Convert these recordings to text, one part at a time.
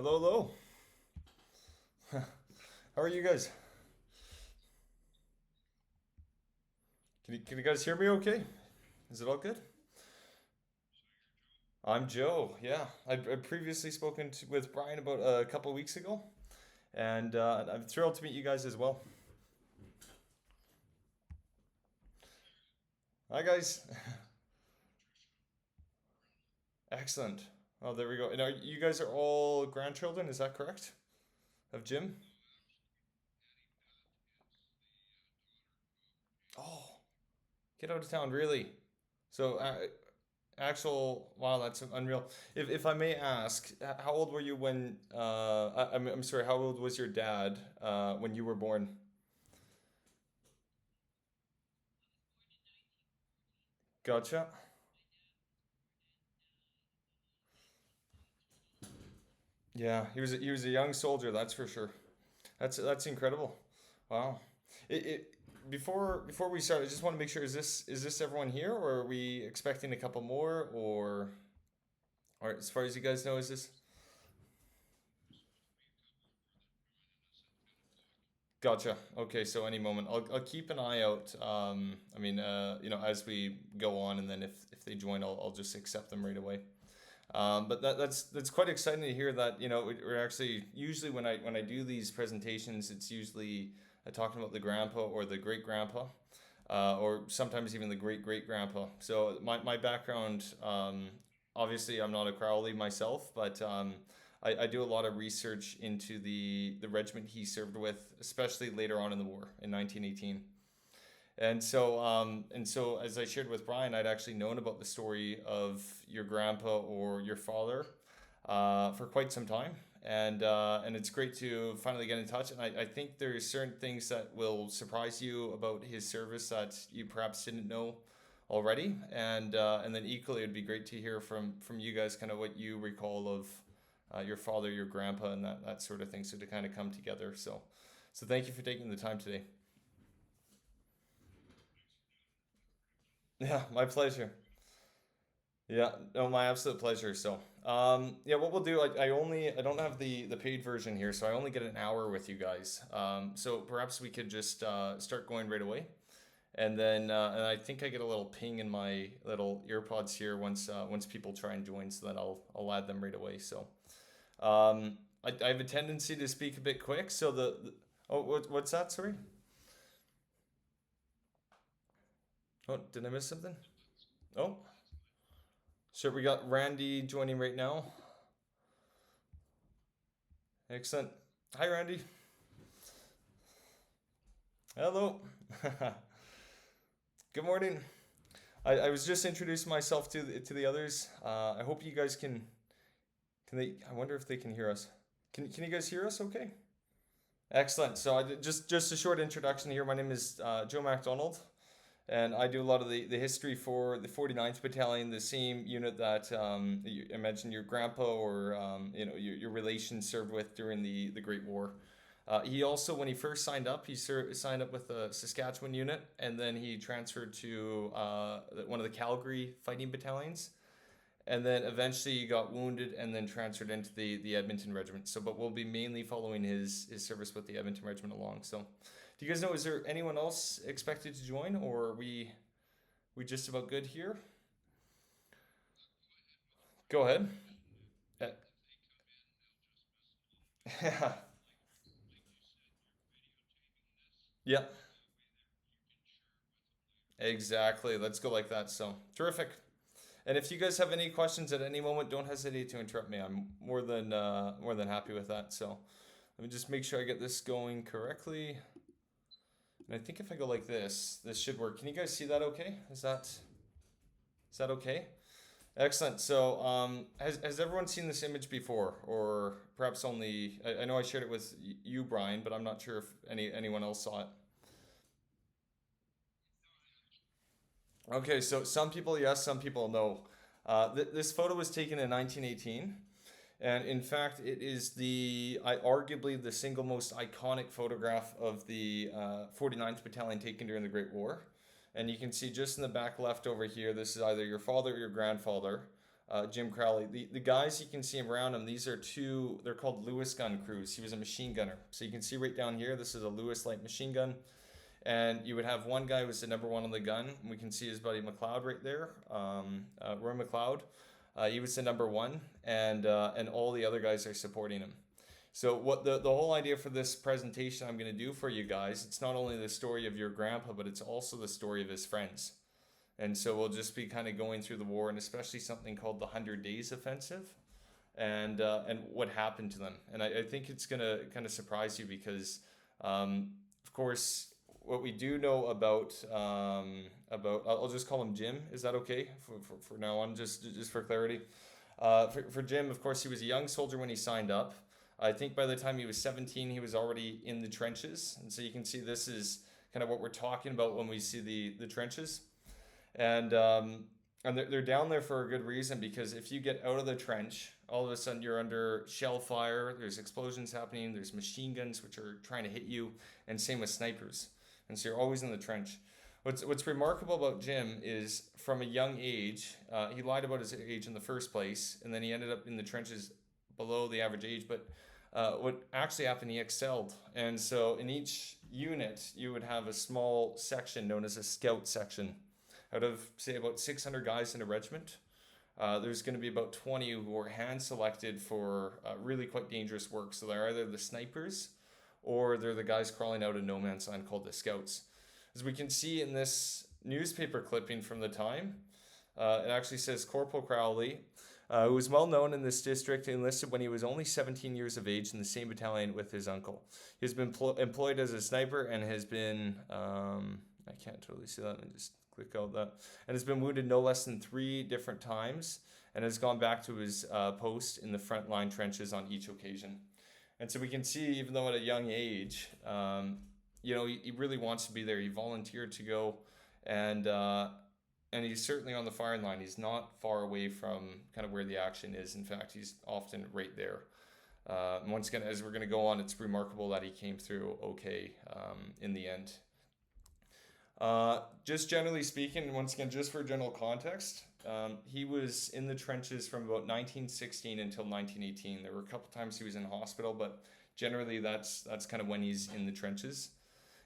Hello, hello. How are you guys? Can you guys hear me okay? Is it all good? I'm Joe. Yeah, I've previously spoken with Brian about a couple weeks ago, and I'm thrilled to meet you guys as well. Hi, guys. Excellent. Oh, there we go. Now, you guys are all grandchildren, is that correct? Of Jim? Oh, get out of town, really? So, wow, that's unreal. If I may ask, how old were you when, I'm sorry, how old was your dad when you were born? Gotcha. Yeah, he was a young soldier, that's for sure. That's incredible. Wow. It before we start, I just want to make sure is this everyone here, or are we expecting a couple more, or as far as you guys know, is this? Gotcha. Okay, so any moment, I'll keep an eye out. I mean, as we go on, and then if they join, I'll just accept them right away. But that's quite exciting to hear that we're actually usually when I do these presentations, it's usually talking about the grandpa or the great grandpa, or sometimes even the great great grandpa. So my background, obviously I'm not a Crowley myself, but I do a lot of research into the regiment he served with, especially later on in the war in 1918. And so as I shared with Brian, I'd actually known about the story of your grandpa or your father for quite some time. And it's great to finally get in touch. And I think there's certain things that will surprise you about his service that you perhaps didn't know already. And then equally, it'd be great to hear from you guys kind of what you recall of your father, your grandpa, and that sort of thing. So to kind of come together. So thank you for taking the time today. Yeah, my pleasure. Yeah, no, my absolute pleasure. So, yeah, what we'll do, I don't have the paid version here, so I only get an hour with you guys. So perhaps we could just start going right away, and I think I get a little ping in my little earpods here once people try and join, so that I'll add them right away. So, I have a tendency to speak a bit quick, so oh, what's that? Sorry. Oh, did I miss something? Oh, sure. We got Randy joining right now. Excellent. Hi, Randy. Hello. Good morning. I was just introducing myself to the others. I hope you guys can they. I wonder if they can hear us. Can you guys hear us? Okay. Excellent. So just a short introduction here. My name is Joe MacDonald, and I do a lot of the history for the 49th Battalion, the same unit that I mentioned your grandpa or your relation served with during the Great War. He also, when he first signed up, signed up with the Saskatchewan unit, and then he transferred to one of the Calgary fighting battalions, and then eventually he got wounded and then transferred into the Edmonton Regiment. So, but we'll be mainly following his service with the Edmonton Regiment along. So, do you guys know, is there anyone else expected to join, or are we just about good here? Go ahead. Uh, Yeah, yeah, exactly. Let's go like that. So, terrific. And if you guys have any questions at any moment, don't hesitate to interrupt me. I'm more than happy with that. So let me just make sure I get this going correctly. And I think if I go like this should work. Can you guys see that okay? Is that okay? Excellent. So has everyone seen this image before, or perhaps only? I know I shared it with you, Brian, but I'm not sure if anyone else saw it. Okay, so some people yes, some people no. This photo was taken in 1918. And in fact, it is arguably the single most iconic photograph of the 49th Battalion taken during the Great War. And you can see just in the back left over here, this is either your father or your grandfather. Jim Crowley. The guys you can see around him, these are two, they're called Lewis gun crews. He was a machine gunner. So you can see right down here, this is a Lewis light machine gun. And you would have one guy who was the number one on the gun. We can see his buddy McLeod right there, Roy McLeod. He was the number one, and all the other guys are supporting him. So what the whole idea for this presentation I'm going to do for you guys, it's not only the story of your grandpa, but it's also the story of his friends. And so we'll just be kind of going through the war, and especially something called the 100 Days Offensive, and what happened to them. And I think it's going to kind of surprise you because, of course, what we do know about I'll just call him Jim. Is that okay for now on, just for clarity? For Jim, of course, he was a young soldier when he signed up. I think by the time he was 17, he was already in the trenches. And so you can see this is kind of what we're talking about when we see the trenches. And they're down there for a good reason, because if you get out of the trench, all of a sudden you're under shell fire, there's explosions happening, there's machine guns which are trying to hit you, and same with snipers. And so you're always in the trench. What's remarkable about Jim is from a young age, he lied about his age in the first place, and then he ended up in the trenches below the average age. But what actually happened, he excelled. And so in each unit, you would have a small section known as a scout section. Out of, say, about 600 guys in a regiment, there's going to be about 20 who are hand-selected for really quite dangerous work. So they're either the snipers or they're the guys crawling out of no man's land called the scouts. As we can see in this newspaper clipping from the time, it actually says Corporal Crowley, who was well known in this district, enlisted when he was only 17 years of age in the same battalion with his uncle. He has been employed as a sniper and has been, I can't totally see that, let me just click out that, and has been wounded no less than 3 different times, and has gone back to his post in the front line trenches on each occasion. And so we can see, even though at a young age, he really wants to be there. He volunteered to go, and he's certainly on the firing line. He's not far away from kind of where the action is. In fact, he's often right there. And once again, as we're going to go on, it's remarkable that he came through okay in the end. Just generally speaking, once again, just for general context, he was in the trenches from about 1916 until 1918. There were a couple times he was in hospital, but generally that's kind of when he's in the trenches.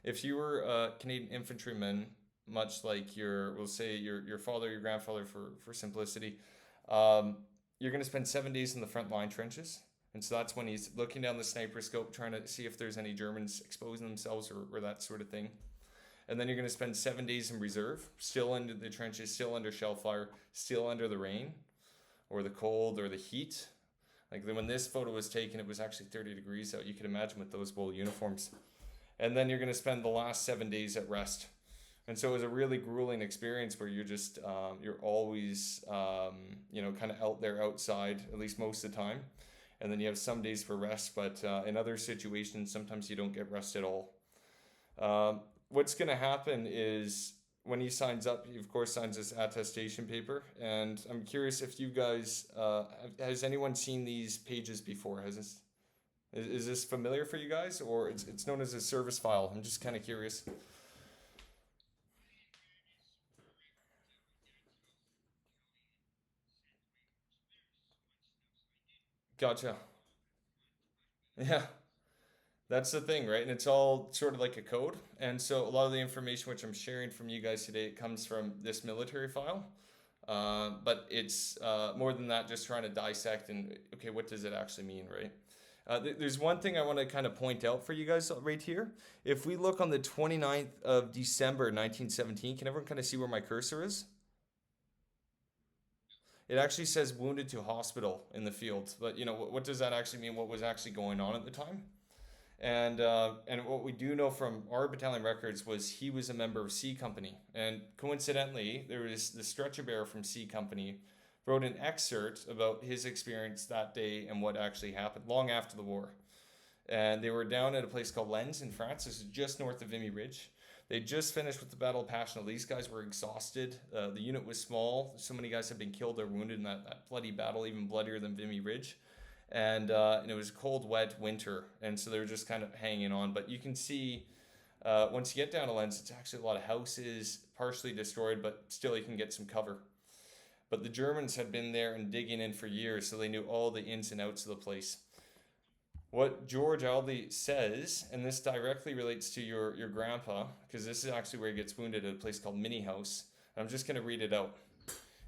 If you were a Canadian infantryman, much like we'll say your father, your grandfather, for simplicity, you're going to spend 7 days in the front line trenches. And so that's when he's looking down the sniper scope, trying to see if there's any Germans exposing themselves or that sort of thing. And then you're going to spend 7 days in reserve, still under the trenches, still under shell fire, still under the rain or the cold or the heat. Like when this photo was taken, it was actually 30 degrees out. You can imagine with those wool uniforms. And then you're going to spend the last 7 days at rest. And so it was a really grueling experience where you're just, you're always, kind of out there outside, at least most of the time. And then you have some days for rest, but in other situations, sometimes you don't get rest at all. What's going to happen is when he signs up, he of course signs this attestation paper. And I'm curious if you guys, has anyone seen these pages before? Is this familiar for you guys, or it's known as a service file? I'm just kind of curious. Gotcha. Yeah. That's the thing, right? And it's all sort of like a code. And so a lot of the information which I'm sharing from you guys today comes from this military file. But it's more than that, just trying to dissect and, okay, what does it actually mean, right? There's one thing I want to kind of point out for you guys right here. If we look on the 29th of December 1917, can everyone kind of see where my cursor is? It actually says wounded to hospital in the field. But, what does that actually mean? What was actually going on at the time? And what we do know from our battalion records was he was a member of C Company. And coincidentally, there was the stretcher bearer from C Company wrote an excerpt about his experience that day and what actually happened long after the war. And they were down at a place called Lens in France. This is just north of Vimy Ridge. They just finished with the Battle of Passchendaele. These guys were exhausted. The unit was small. So many guys had been killed or wounded in that bloody battle, even bloodier than Vimy Ridge. And it was a cold, wet winter, and so they were just kind of hanging on. But you can see, once you get down to Lens, it's actually a lot of houses, partially destroyed, but still you can get some cover. but the Germans had been there and digging in for years, so they knew all the ins and outs of the place. What George Aldey says, and this directly relates to your grandpa, because this is actually where he gets wounded at a place called Mini House. I'm just going to read it out.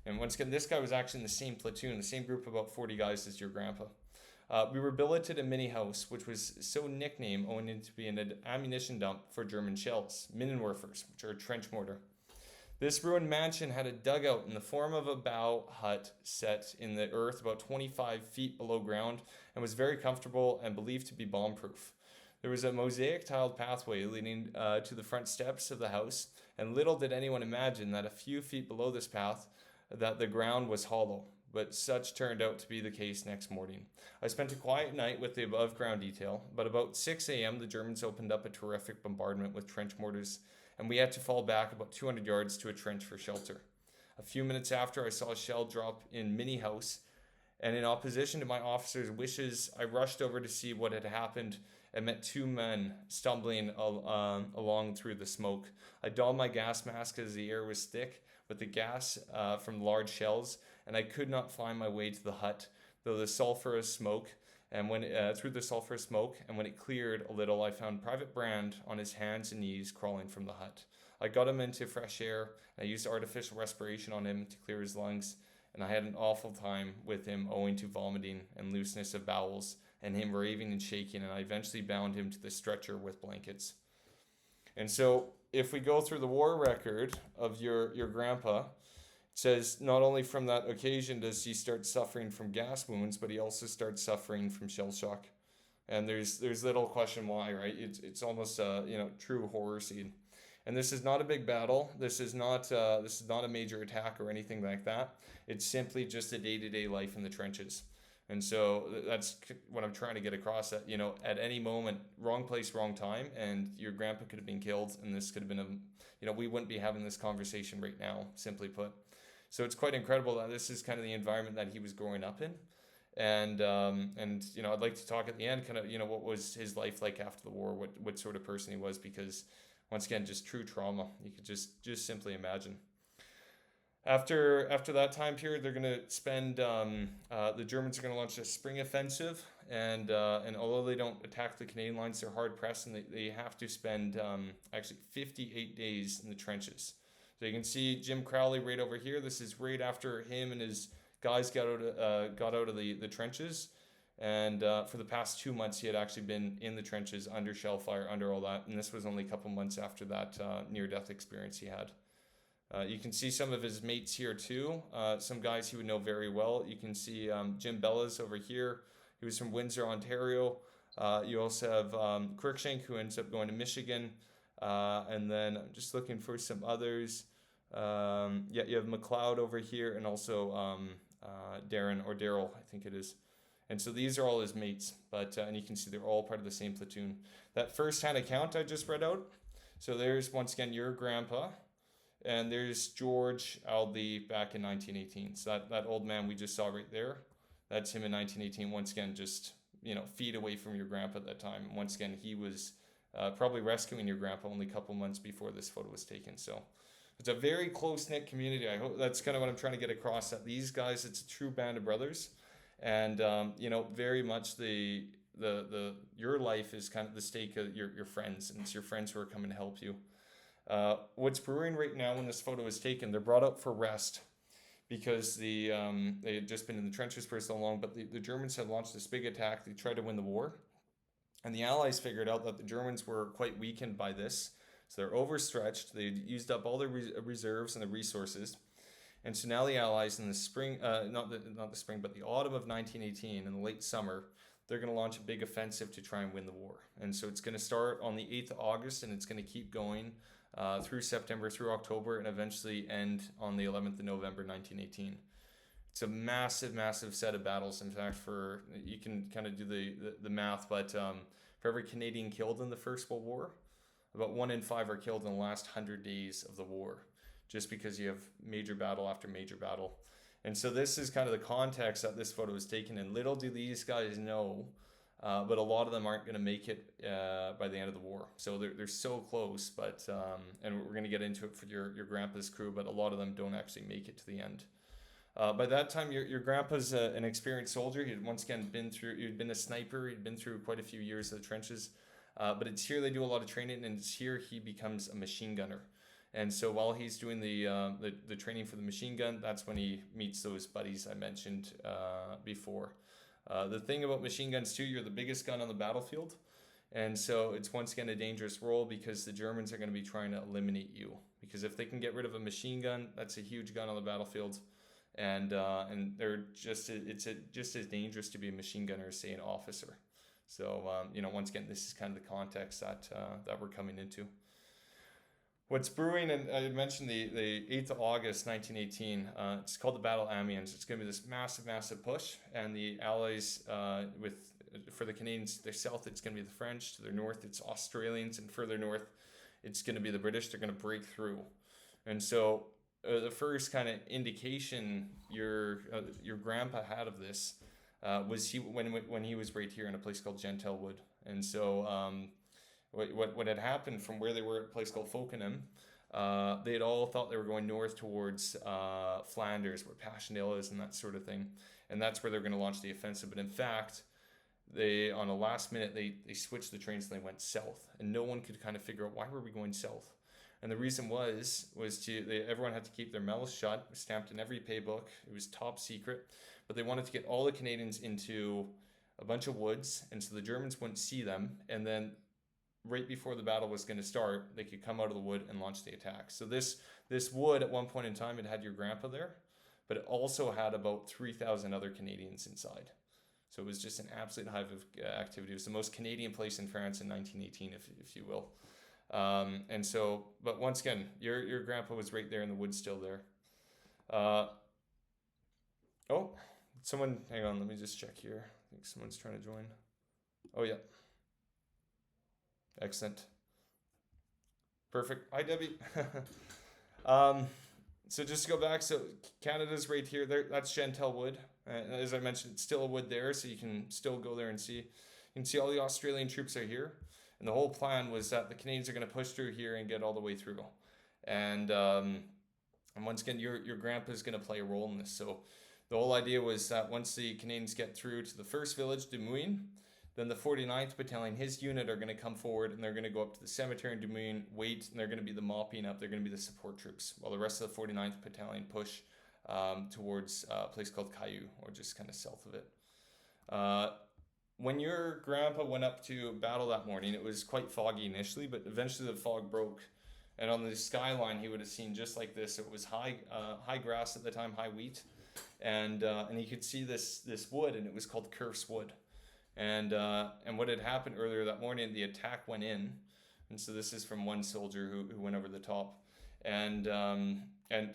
And once again, this guy was actually in the same platoon, the same group of about 40 guys as your grandpa. We were billeted at Mini House, which was so nicknamed owing to being an ammunition dump for German shells, Minenwerfers, which are a trench mortar. This ruined mansion had a dugout in the form of a bough hut set in the earth about 25 feet below ground and was very comfortable and believed to be bomb-proof. There was a mosaic tiled pathway leading to the front steps of the house, and little did anyone imagine that a few feet below this path that the ground was hollow, but such turned out to be the case next morning. I spent a quiet night with the above ground detail, but about 6 a.m. the Germans opened up a terrific bombardment with trench mortars, and we had to fall back about 200 yards to a trench for shelter. A few minutes after, I saw a shell drop in Mini House, and in opposition to my officer's wishes, I rushed over to see what had happened and met two men stumbling along through the smoke. I donned my gas mask as the air was thick with the gas from large shells, and I could not find my way to the hut, though the sulfurous smoke, and when through the sulfurous smoke, and when it cleared a little, I found Private Brand on his hands and knees crawling from the hut. I got him into fresh air, and I used artificial respiration on him to clear his lungs, and I had an awful time with him owing to vomiting and looseness of bowels, and him raving and shaking, and I eventually bound him to the stretcher with blankets. And so, if we go through the war record of your grandpa, it says not only from that occasion does he start suffering from gas wounds, but he also starts suffering from shell shock. And there's little question why, right? It's almost a true horror scene. And this is not a big battle. This is not a major attack or anything like that. It's simply just a day-to-day life in the trenches. And so that's what I'm trying to get across, that, at any moment, wrong place, wrong time, and your grandpa could have been killed, and this could have been we wouldn't be having this conversation right now, simply put. So it's quite incredible that this is kind of the environment that he was growing up in. And I'd like to talk at the end kind of, what was his life like after the war, what sort of person he was, because once again, just true trauma. You could just simply imagine. After that time period, they're going to spend, the Germans are going to launch a spring offensive, and although they don't attack the Canadian lines, they're hard pressed, and they have to spend actually 58 days in the trenches. So you can see Jim Crowley right over here. This is right after him and his guys got out of the trenches, and for the past 2 months he had actually been in the trenches under shell fire, under all that, and this was only a couple months after that near-death experience he had. You can see some of his mates here too, some guys he would know very well. You can see Jim Bellas over here. He was from Windsor, Ontario. You also have Cruikshank, who ends up going to Michigan. And then I'm just looking for some others. You have McLeod over here, and also Darren, or Daryl, I think it is. And so these are all his mates, but and you can see they're all part of the same platoon. That first-hand account I just read out, so there's, once again, your grandpa, and there's George Aldey back in 1918. So that old man we just saw right there, that's him in 1918. Once again, just feet away from your grandpa at that time. Once again, he was probably rescuing your grandpa only a couple months before this photo was taken. So it's a very close-knit community. I hope that's kind of what I'm trying to get across, that these guys, it's a true band of brothers, and very much your life is kind of the stake of your friends, and it's your friends who are coming to help you. What's brewing right now when this photo is taken, they're brought up for rest because they had just been in the trenches for so long, but the Germans had launched this big attack. They tried to win the war, and the Allies figured out that the Germans were quite weakened by this, so they're overstretched. They used up all their reserves and the resources, and so now the Allies in the spring, not the spring, but the autumn of 1918, in the late summer, they're going to launch a big offensive to try and win the war. And so it's going to start on the 8th of August, and it's going to keep going through September, through October, and eventually end on the 11th of November 1918. It's a massive, massive set of battles. In fact, you can kind of do the math, but for every Canadian killed in the First World War, about 1 in 5 are killed in the last 100 days of the war, just because you have major battle after major battle. And so this is kind of the context that this photo is taken in. Little do these guys know, but a lot of them aren't going to make it by the end of the war. So they're so close, but and we're going to get into it for your grandpa's crew, but a lot of them don't actually make it to the end. By that time, your grandpa's an experienced soldier. He'd once again he'd been a sniper. He'd been through quite a few years of the trenches. But it's here they do a lot of training, and it's here he becomes a machine gunner. And so while he's doing the training for the machine gun, that's when he meets those buddies I mentioned before. The thing about machine guns too, you're the biggest gun on the battlefield. And so it's once again a dangerous role because the Germans are going to be trying to eliminate you. Because if they can get rid of a machine gun, that's a huge gun on the battlefield. And they're just as dangerous to be a machine gunner as say an officer. So once again, this is kind of the context that we're coming into. What's brewing, and I mentioned the 8th of August 1918. It's called the Battle of Amiens. It's going to be this massive push, and the Allies for the Canadians, to their south, it's going to be the French. To their north, it's Australians, and further north, it's going to be the British. They're going to break through, and so the first kind of indication your grandpa had of this was when he was right here in a place called Gentile Wood, and so what had happened from where they were at a place called Fokenham, they had all thought they were going north towards Flanders, where Passchendaele is, and that sort of thing, and that's where they're going to launch the offensive. But in fact, they on the last minute they switched the trains and they went south, and no one could kind of figure out why were we going south. And the reason was everyone had to keep their mouths shut. It was stamped in every pay book. It was top secret. But they wanted to get all the Canadians into a bunch of woods, and so the Germans wouldn't see them. And then right before the battle was going to start, they could come out of the wood and launch the attack. So this wood, at one point in time, it had your grandpa there, but it also had about 3,000 other Canadians inside. So it was just an absolute hive of activity. It was the most Canadian place in France in 1918, if you will. And so, but once again, your grandpa was right there in the woods, still there. Someone, hang on, let me just check here. I think someone's trying to join. Oh yeah. Excellent. Perfect. Hi, Debbie. So just to go back, so Canada's right here. There, that's Gentile Wood. As I mentioned, it's still a wood there, so you can still go there and see. You can see all the Australian troops are here. And the whole plan was that the Canadians are going to push through here and get all the way through. And once again, your grandpa is going to play a role in this. So the whole idea was that once the Canadians get through to the first village, Des Moines, then the 49th Battalion, his unit, are going to come forward, and they're going to go up to the cemetery in Des Moines, wait, and they're going to be the mopping up. They're going to be the support troops, while the rest of the 49th Battalion push towards a place called Caillou, or just kind of south of it. When your grandpa went up to battle that morning, it was quite foggy initially, but eventually the fog broke. And on the skyline, he would have seen just like this. It was high grass at the time, high wheat. And he could see this wood, and it was called Kerf's Wood. And what had happened earlier that morning, the attack went in. And so this is from one soldier who went over the top. And I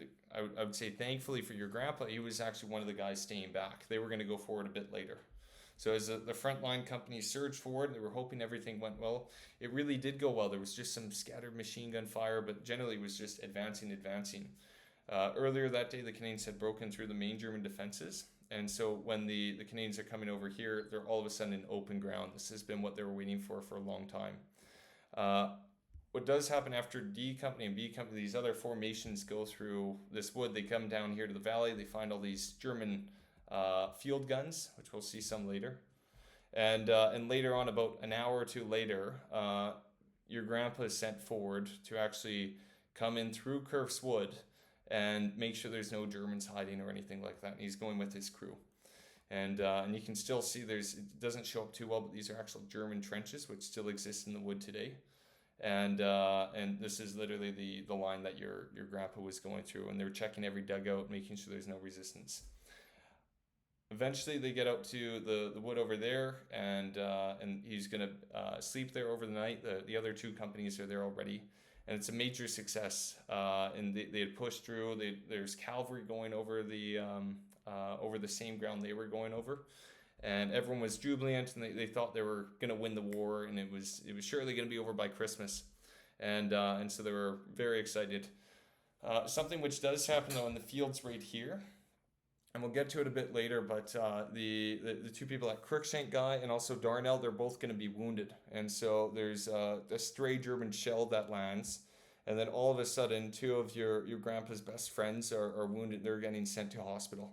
would say thankfully for your grandpa, he was actually one of the guys staying back. They were going to go forward a bit later. So as the frontline companies surged forward, they were hoping everything went well. It really did go well. There was just some scattered machine gun fire, but generally it was just advancing. Earlier that day, the Canadians had broken through the main German defenses. And so when the Canadians are coming over here, they're all of a sudden in open ground. This has been what they were waiting for a long time. What does happen after D Company and B Company, these other formations go through this wood, they come down here to the valley, they find all these German field guns, which we'll see some later. And later on, about an hour or two later, your grandpa is sent forward to actually come in through Kerf's Wood and make sure there's no Germans hiding or anything like that. And he's going with his crew. And you can still see it doesn't show up too well, but these are actual German trenches, which still exist in the wood today. And this is literally the line that your grandpa was going through, and they're checking every dugout, making sure there's no resistance. Eventually, they get out to the wood over there, and he's going to sleep there over the night. The other two companies are there already, and it's a major success. And they had pushed through. There's cavalry going over the same ground they were going over, and everyone was jubilant, and they thought they were going to win the war, and it was surely going to be over by Christmas, and so they were very excited. Something which does happen though in the fields right here. And we'll get to it a bit later, but the two people, that Cruikshank guy and also Darnell, they're both going to be wounded. And so there's a stray German shell that lands, And then all of a sudden, two of your grandpa's best friends are wounded. They're getting sent to hospital.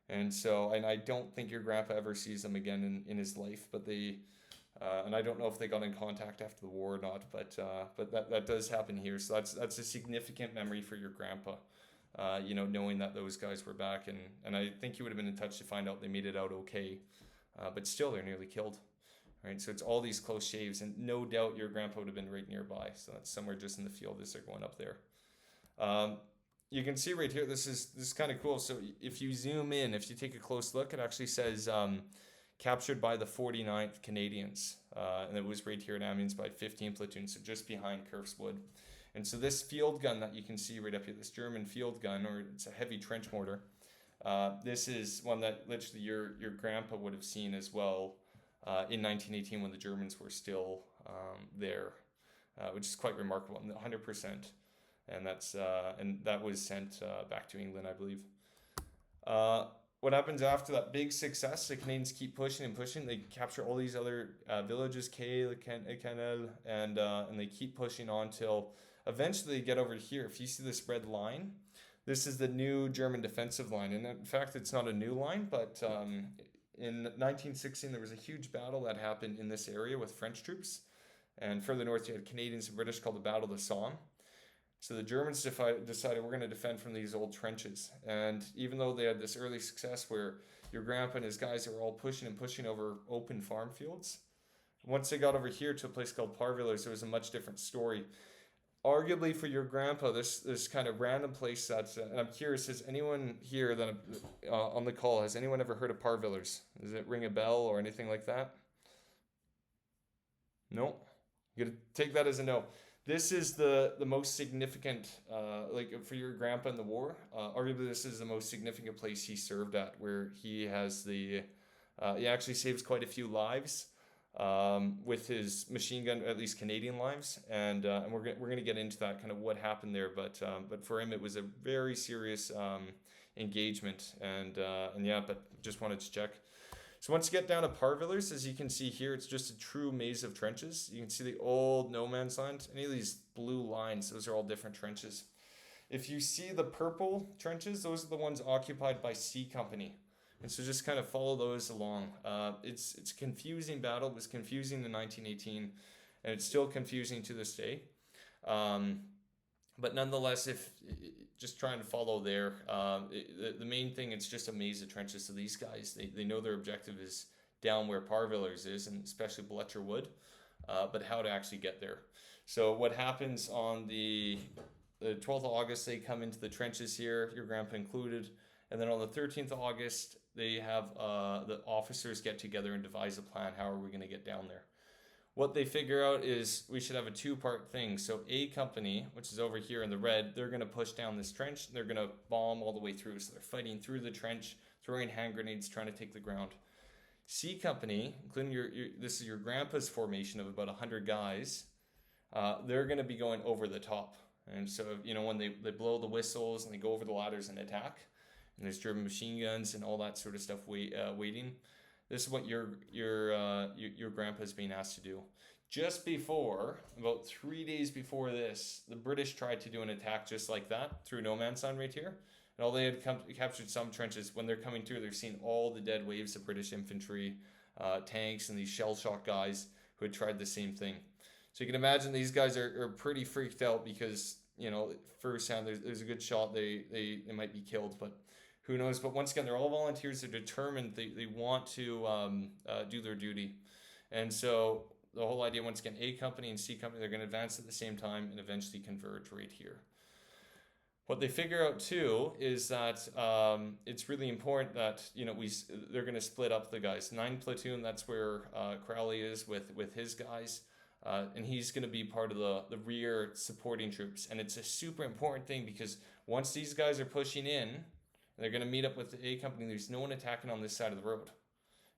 And so, and I don't think your grandpa ever sees them again in his life, but and I don't know if they got in contact after the war or not, but that does happen here. So that's a significant memory for your grandpa, knowing that those guys were back, and I think he would have been in touch to find out they made it out okay, but still they're nearly killed, right? So it's all these close shaves, and no doubt your grandpa would have been right nearby. So that's somewhere just in the field as they're going up there. You can see right here, this is kind of cool. So if you zoom in, if you take a close look, it actually says captured by the 49th Canadians, and it was right here in Amiens by 15 Platoon, so just behind Kerf's Wood. And so this field gun that you can see right up here, this German field gun, or it's a heavy trench mortar, this is one that literally your grandpa would have seen as well in 1918 when the Germans were still there, which is quite remarkable, 100%. And that was sent back to England, I believe. What happens after that big success? The Canadians keep pushing and pushing. They capture all these other villages, Kay, Canel, and they keep pushing on till eventually they get over here. If you see this red line, this is the new German defensive line. And in fact, it's not a new line, but in 1916 there was a huge battle that happened in this area with French troops. And further north you had Canadians and British, called the Battle of the Somme. So the Germans decided we're going to defend from these old trenches. And even though they had this early success where your grandpa and his guys were all pushing and pushing over open farm fields, once they got over here to a place called Parvillers, it was a much different story. Arguably for your grandpa, this kind of random place that, and I'm curious, has anyone here that on the call, has anyone ever heard of Parvillers? Does it ring a bell or anything like that? No? You got to take that as a no. This is the most significant, for your grandpa in the war. Arguably, this is the most significant place he served at, where he has he actually saves quite a few lives with his machine gun, at least Canadian lives, and we're gonna get into that kind of what happened there. But for him, it was a very serious engagement, but just wanted to check. So once you get down to Parvillers, as you can see here, it's just a true maze of trenches. You can see the old no man's land. Any of these blue lines, those are all different trenches. If you see the purple trenches, those are the ones occupied by C Company. And so just kind of follow those along. It's a confusing battle. It was confusing in 1918, and it's still confusing to this day. But nonetheless, if just trying to follow there, the main thing, it's just a maze of trenches. So these guys, they know their objective is down where Parvillers is, and especially Bletcher Wood, but how to actually get there. So what happens on the 12th of August, they come into the trenches here, your grandpa included, and then on the 13th of August, they have the officers get together and devise a plan. How are we going to get down there? What they figure out is we should have a two-part thing. So A Company, which is over here in the red, they're going to push down this trench. They're going to bomb all the way through. So they're fighting through the trench, throwing hand grenades, trying to take the ground. C Company, including this is your grandpa's formation of about 100 guys, they're going to be going over the top. And so, when they blow the whistles and they go over the ladders and attack, and there's German machine guns and all that sort of stuff waiting. This is what your grandpa's being asked to do. Just before, about 3 days before this, the British tried to do an attack just like that through no man's land right here. And all they had captured some trenches. When they're coming through, they're seeing all the dead waves of British infantry, tanks, and these shell shock guys who had tried the same thing. So you can imagine these guys are pretty freaked out because, firsthand, there's a good shot they might be killed, but who knows? But once again, they're all volunteers. They're determined. They want to do their duty. And so the whole idea, once again, A Company and C Company, they're going to advance at the same time and eventually converge right here. What they figure out too is that it's really important that they're going to split up the guys. 9 platoon, that's where Crowley is with his guys. And he's going to be part of the rear supporting troops. And it's a super important thing because once these guys are pushing in, they're going to meet up with the A Company. There's no one attacking on this side of the road.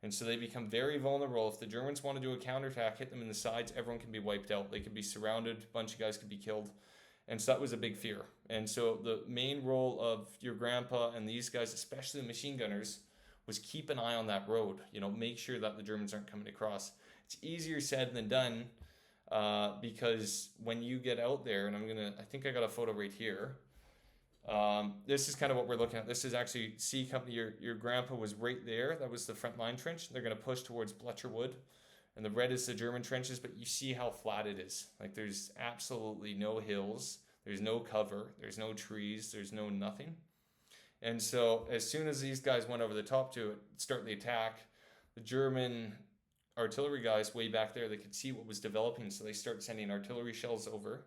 And so they become very vulnerable. If the Germans want to do a counterattack, hit them in the sides, everyone can be wiped out. They could be surrounded. A bunch of guys could be killed. And so that was a big fear. And so the main role of your grandpa and these guys, especially the machine gunners, was keep an eye on that road. Make sure that the Germans aren't coming across. It's easier said than done. because when you get out there, and I think I got a photo right here. This is kind of what we're looking at. This is actually C Company. Your grandpa was right there. That was the front line trench. They're going to push towards Bletcher Wood. And the red is the German trenches, but you see how flat it is. Like there's absolutely no hills. There's no cover. There's no trees. There's no nothing. And so as soon as these guys went over the top to it, start the attack, the German artillery guys way back there, they could see what was developing. So they start sending artillery shells over.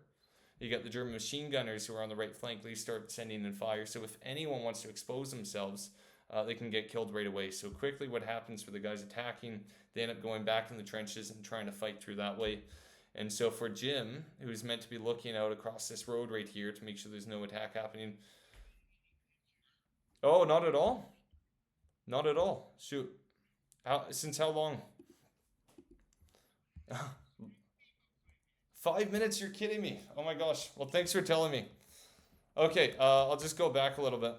You got the German machine gunners who are on the right flank. They start sending in fire. So if anyone wants to expose themselves, they can get killed right away. So quickly what happens for the guys attacking, they end up going back in the trenches and trying to fight through that way. And so for Jim, who's meant to be looking out across this road right here to make sure there's no attack happening. Oh, not at all. Not at all. Shoot. Since how long? 5 minutes? You're kidding me. Oh my gosh. Well, thanks for telling me. Okay, I'll just go back a little bit.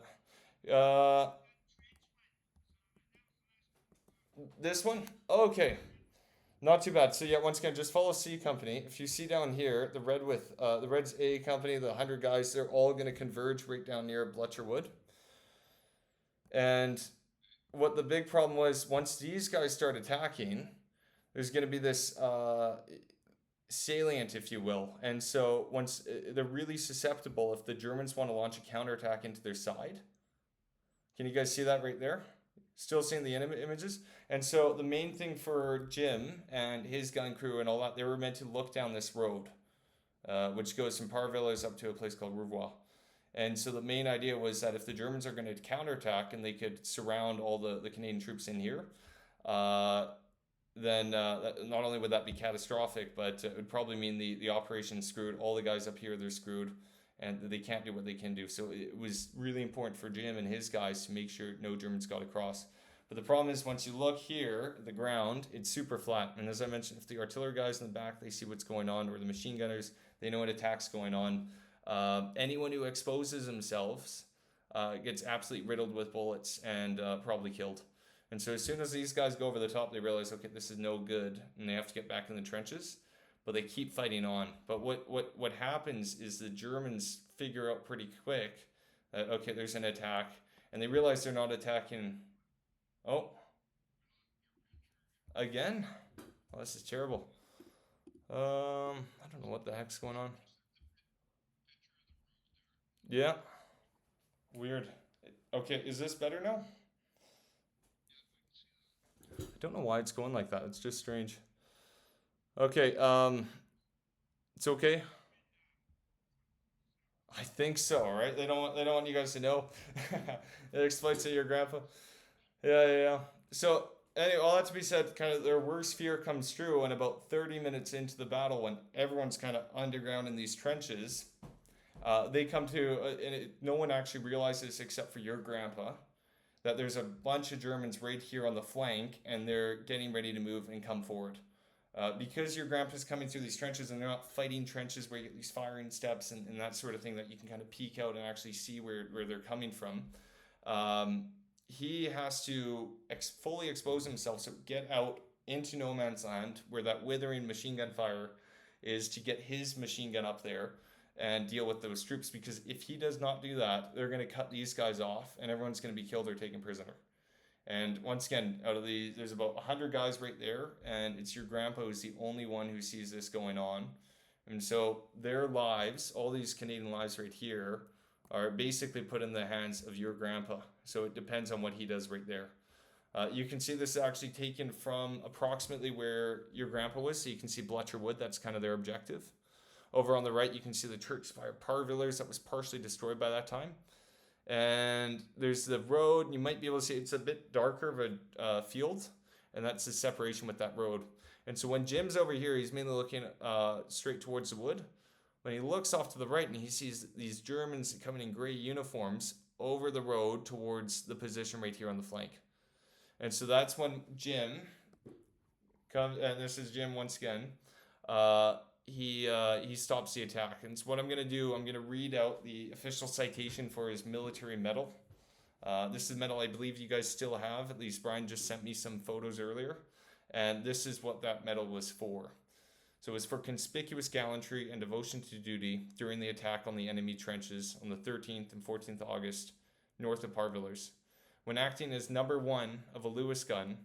This one? Okay. Not too bad. So yeah, once again, just follow C Company. If you see down here, the red with the red's A Company, the 100 guys, they're all going to converge right down near Bletcher Wood. And what the big problem was, once these guys start attacking, there's going to be this salient, if you will. And so once they're really susceptible if the Germans want to launch a counterattack into their side. Can you guys see that right there? Still seeing the images? And so the main thing for Jim and his gun crew and all that, they were meant to look down this road, which goes from Parvillers up to a place called Rouvois. And so the main idea was that if the Germans are going to counterattack and they could surround all the Canadian troops in here, then not only would that be catastrophic, but it would probably mean the operation's screwed. All the guys up here, they're screwed, and they can't do what they can do. So it was really important for Jim and his guys to make sure no Germans got across. But the problem is, once you look here, the ground, it's super flat. And as I mentioned, if the artillery guys in the back, they see what's going on, or the machine gunners, they know an attack's going on. Anyone who exposes themselves gets absolutely riddled with bullets and probably killed. And so as soon as these guys go over the top, they realize, okay, this is no good, and they have to get back in the trenches. But they keep fighting on. But what happens is the Germans figure out pretty quick that, okay, there's an attack, and they realize they're not attacking. Oh, again? Oh, this is terrible. I don't know what the heck's going on. Yeah, weird. Okay, is this better now? I don't know why it's going like that. It's just strange. Okay, it's okay. I think so, right? They don't want you guys to know. It exploits to your grandpa. Yeah. So anyway, all that to be said, kind of their worst fear comes true, and about 30 minutes into the battle, when everyone's kind of underground in these trenches, they come to, no one actually realizes except for your grandpa, that there's a bunch of Germans right here on the flank, and they're getting ready to move and come forward. Because your grandpa's coming through these trenches, and they're not fighting trenches where you get these firing steps and that sort of thing that you can kind of peek out and actually see where they're coming from. He has to fully expose himself, so get out into no man's land where that withering machine gun fire is, to get his machine gun up there and deal with those troops, because if he does not do that, they're going to cut these guys off and everyone's going to be killed or taken prisoner. And once again, there's about 100 guys right there, and it's your grandpa who's the only one who sees this going on. And so their lives, all these Canadian lives right here, are basically put in the hands of your grandpa. So it depends on what he does right there. You can see this is actually taken from approximately where your grandpa was. So you can see Bletcher Wood, that's kind of their objective. Over on the right, you can see the church spire Parvillers that was partially destroyed by that time. And there's the road, and you might be able to see it's a bit darker of a field, and that's the separation with that road. And so when Jim's over here, he's mainly looking straight towards the wood. When he looks off to the right and he sees these Germans coming in gray uniforms over the road towards the position right here on the flank. And so that's when Jim comes, and this is Jim once again, he stops the attack. And so what I'm going to do, I'm going to read out the official citation for his military medal. This is a medal I believe you guys still have. At least Brian just sent me some photos earlier. And this is what that medal was for. So it was for conspicuous gallantry and devotion to duty during the attack on the enemy trenches on the 13th and 14th of August, north of Parvillers. When acting as number one of a Lewis gun,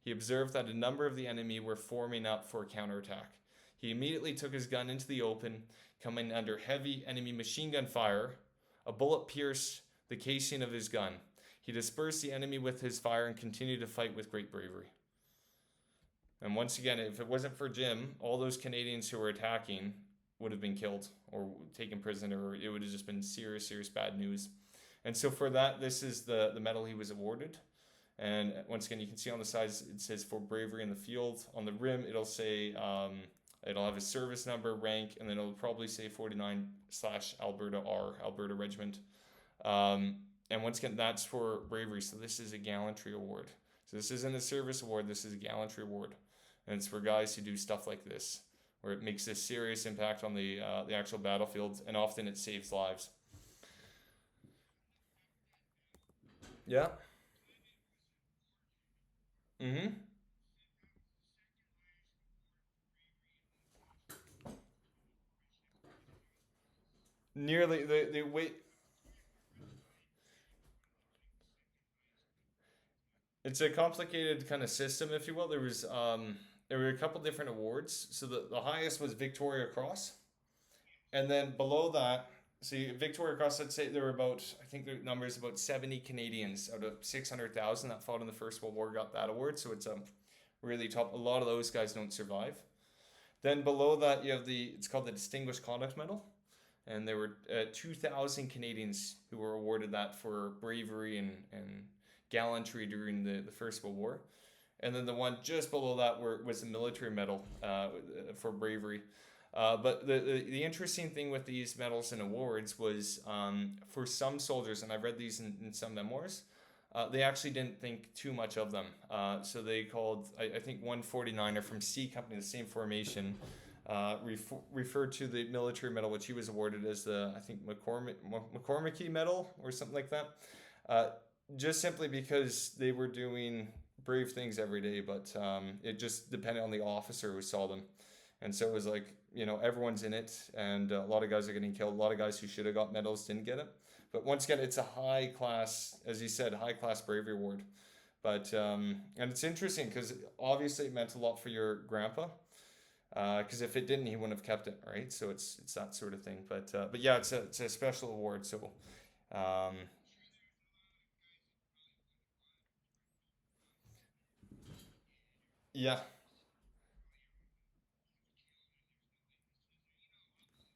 he observed that a number of the enemy were forming up for a counterattack. He immediately took his gun into the open, coming under heavy enemy machine gun fire. A bullet pierced the casing of his gun. He dispersed the enemy with his fire and continued to fight with great bravery. And once again, if it wasn't for Jim, all those Canadians who were attacking would have been killed or taken prisoner, or it would have just been serious, serious bad news. And so for that, this is the medal he was awarded. And once again, you can see on the sides, it says for bravery in the field. On the rim, it'll say, it'll have his service number, rank, and then it'll probably say 49/Alberta R, Alberta Regiment. And once again, that's for bravery. So this is a gallantry award. So this isn't a service award, this is a gallantry award. And it's for guys who do stuff like this, where it makes a serious impact on the actual battlefield, and often it saves lives. Yeah. Mm-hmm. Nearly the weight. It's a complicated kind of system, if you will. There were a couple different awards. So the highest was Victoria Cross, and then below that, see Victoria Cross. Let's say there were about, I think the number is about 70 Canadians out of 600,000 that fought in the First World War got that award. So it's really top. A lot of those guys don't survive. Then below that, you have it's called the Distinguished Conduct Medal, and there were 2,000 Canadians who were awarded that for bravery and gallantry during the First World War. And then the one just below that was the military medal for bravery. But the interesting thing with these medals and awards was for some soldiers, and I've read these in some memoirs, they actually didn't think too much of them. So they called, I think 149er from C Company, the same formation, referred to the military medal, which he was awarded as the, I think, McCormickey Medal or something like that. Just simply because they were doing brave things every day, but it just depended on the officer who saw them. And so it was like, everyone's in it, and a lot of guys are getting killed. A lot of guys who should have got medals didn't get it. But once again, it's a high class, as you said, high class bravery award. But and it's interesting because obviously it meant a lot for your grandpa. Because if it didn't, he wouldn't have kept it, right? So it's that sort of thing. But yeah, it's a special award. So yeah,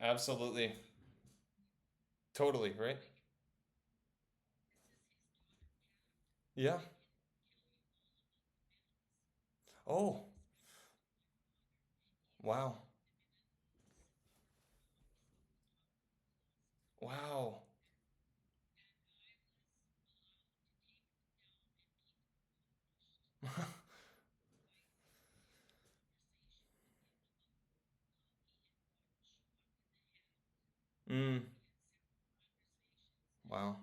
absolutely, totally, right? Yeah. Oh, wow, wow. Mm, wow,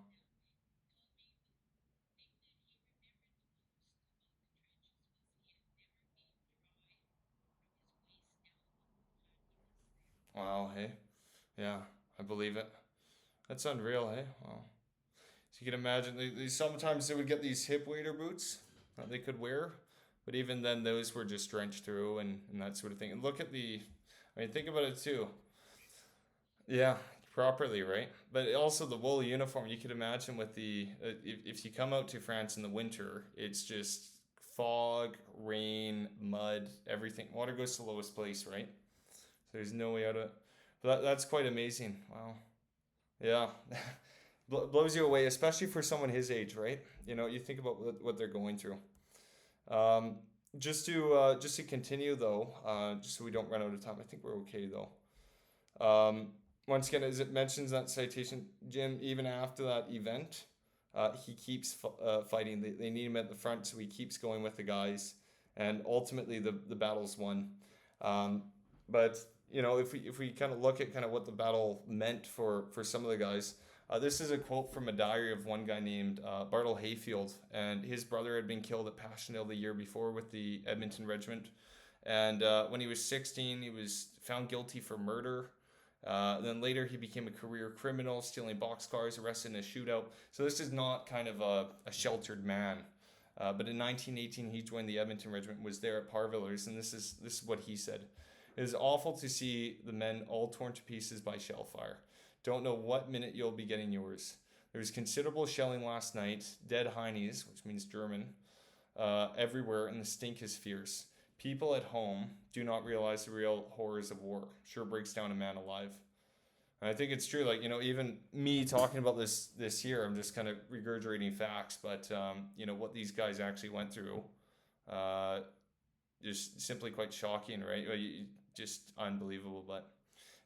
wow. Hey, yeah, I believe it. That's unreal, hey. Wow. So you can imagine sometimes they would get these hip waders boots that they could wear, but even then those were just drenched through and that sort of thing. And look at I mean, think about it too. Yeah, properly, right? But also the wool uniform. You could imagine with if you come out to France in the winter, it's just fog, rain, mud, everything. Water goes to the lowest place, right? So there's no way out of it. But that's quite amazing. Wow. Yeah. Blows you away, especially for someone his age, right? You think about what they're going through. Um, just to continue though, just so we don't run out of time. I think we're okay though. Once again, as it mentions that citation, Jim, even after that event, he keeps fighting. They need him at the front, so he keeps going with the guys, and ultimately the battle's won. Um, but if we kind of look at kind of what the battle meant for some of the guys, this is a quote from a diary of one guy named Bartle Hayfield, and his brother had been killed at Passchendaele the year before with the Edmonton Regiment, And when he was 16, he was found guilty for murder. Then later he became a career criminal, stealing boxcars, arrested in a shootout. So this is not kind of a sheltered man. But in 1918, he joined the Edmonton Regiment, was there at Parvillers, and this is what he said. It is awful to see the men all torn to pieces by shell fire. Don't know what minute you'll be getting yours. There was considerable shelling last night, dead Heinies, which means German, everywhere, and the stink is fierce. People at home do not realize the real horrors of war. Sure breaks down a man alive. And I think it's true. Like, even me talking about this year, I'm just kind of regurgitating facts. But, what these guys actually went through, just simply quite shocking, right? Just unbelievable.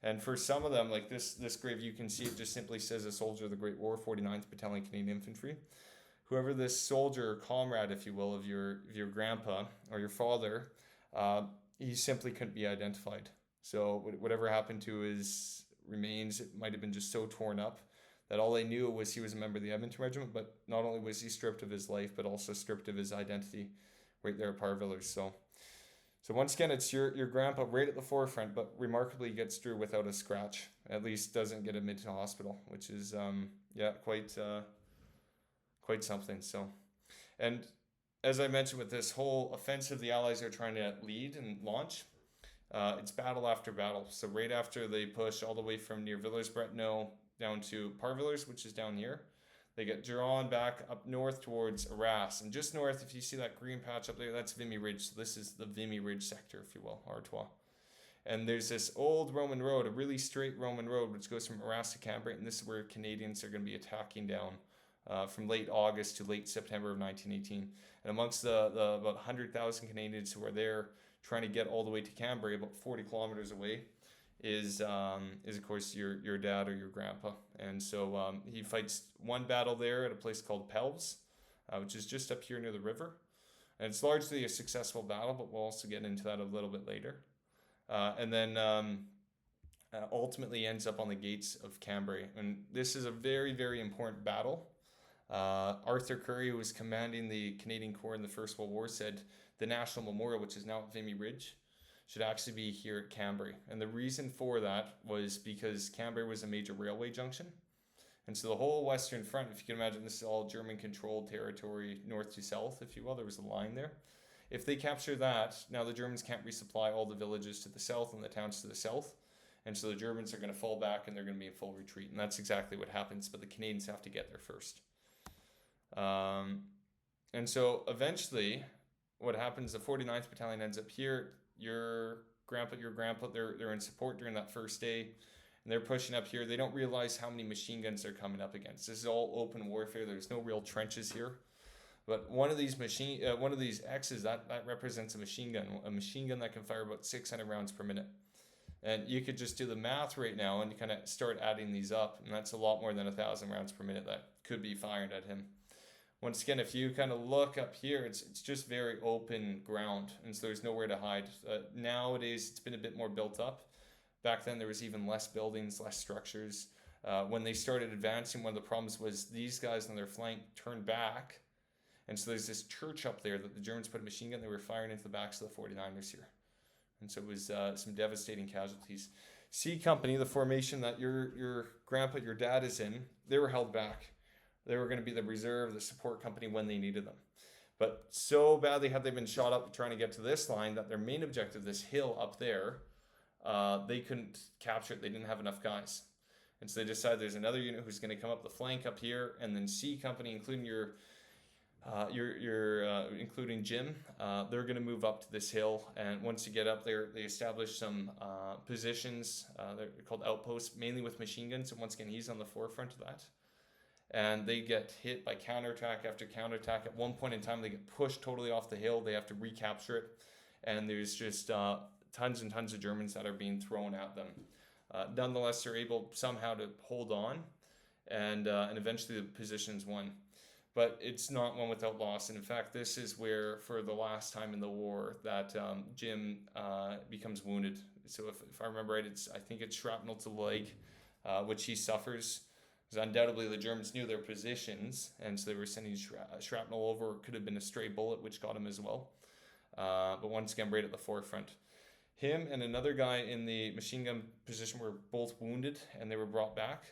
And for some of them, like this grave, you can see it just simply says a soldier of the Great War, 49th Battalion Canadian Infantry. Whoever this soldier or comrade, if you will, of your grandpa or your father, he simply couldn't be identified. So whatever happened to his remains, it might have been just so torn up that all they knew was he was a member of the Edmonton Regiment. But not only was he stripped of his life, but also stripped of his identity right there at Parvillers. So once again, it's your grandpa right at the forefront, but remarkably gets through without a scratch. At least doesn't get admitted to hospital, which is quite something. So, and as I mentioned, with this whole offensive the Allies are trying to lead and launch, it's battle after battle. So right after they push all the way from near Villers-Bretonneux down to Parvillers, which is down here, they get drawn back up north towards Arras. And just north, if you see that green patch up there, that's Vimy Ridge. So this is the Vimy Ridge sector, if you will, Artois. And there's this old Roman road, a really straight Roman road, which goes from Arras to Cambrai. And this is where Canadians are going to be attacking down from late August to late September of 1918. And amongst the about 100,000 Canadians who are there trying to get all the way to Cambrai, about 40 kilometers away, is of course your dad or your grandpa. And so he fights one battle there at a place called Pelves, which is just up here near the river. And it's largely a successful battle, but we'll also get into that a little bit later. And then ultimately ends up on the gates of Cambrai. And this is a very, very important battle. Arthur Currie, who was commanding the Canadian Corps in the First World War, said the National Memorial, which is now at Vimy Ridge, should actually be here at Cambrai. And the reason for that was because Cambrai was a major railway junction. And so the whole Western Front, if you can imagine, this is all German-controlled territory, north to south, if you will. There was a line there. If they capture that, now the Germans can't resupply all the villages to the south and the towns to the south. And so the Germans are going to fall back and they're going to be in full retreat. And that's exactly what happens, but the Canadians have to get there first. And so eventually, what happens, the 49th Battalion ends up here. Your grandpa, they're in support during that first day, and they're pushing up here. They don't realize how many machine guns they're coming up against. This is all open warfare. There's no real trenches here. But one of these X's, that represents a machine gun that can fire about 600 rounds per minute. And you could just do the math right now and kind of start adding these up, and that's a lot more than 1,000 rounds per minute that could be fired at him. Once again, if you kind of look up here, it's just very open ground, and so there's nowhere to hide. Nowadays, it's been a bit more built up. Back then, there was even less buildings, less structures. When they started advancing, one of the problems was these guys on their flank turned back, and so there's this church up there that the Germans put a machine gun. They were firing into the backs of the 49ers here, and so it was some devastating casualties. C Company, the formation that your grandpa, your dad is in, they were held back. They were going to be the reserve, the support company when they needed them. But so badly had they been shot up trying to get to this line that their main objective, this hill up there, they couldn't capture it. They didn't have enough guys. And so they decided there's another unit who's going to come up the flank up here, and then C Company, including including Jim, they're going to move up to this hill. And once you get up there, they establish some positions. They're called outposts, mainly with machine guns. And once again, he's on the forefront of that. And they get hit by counterattack after counterattack. At one point in time, they get pushed totally off the hill. They have to recapture it. And there's just tons and tons of Germans that are being thrown at them. Nonetheless, they're able somehow to hold on. And eventually the position's won. But it's not one without loss. And in fact, this is where, for the last time in the war, that Jim becomes wounded. So if I remember right, I think it's shrapnel to the leg, which he suffers. Because undoubtedly the Germans knew their positions, and so they were sending shrapnel over. It could have been a stray bullet, which got him as well. but once again, right at the forefront. Him and another guy in the machine gun position were both wounded, and they were brought back.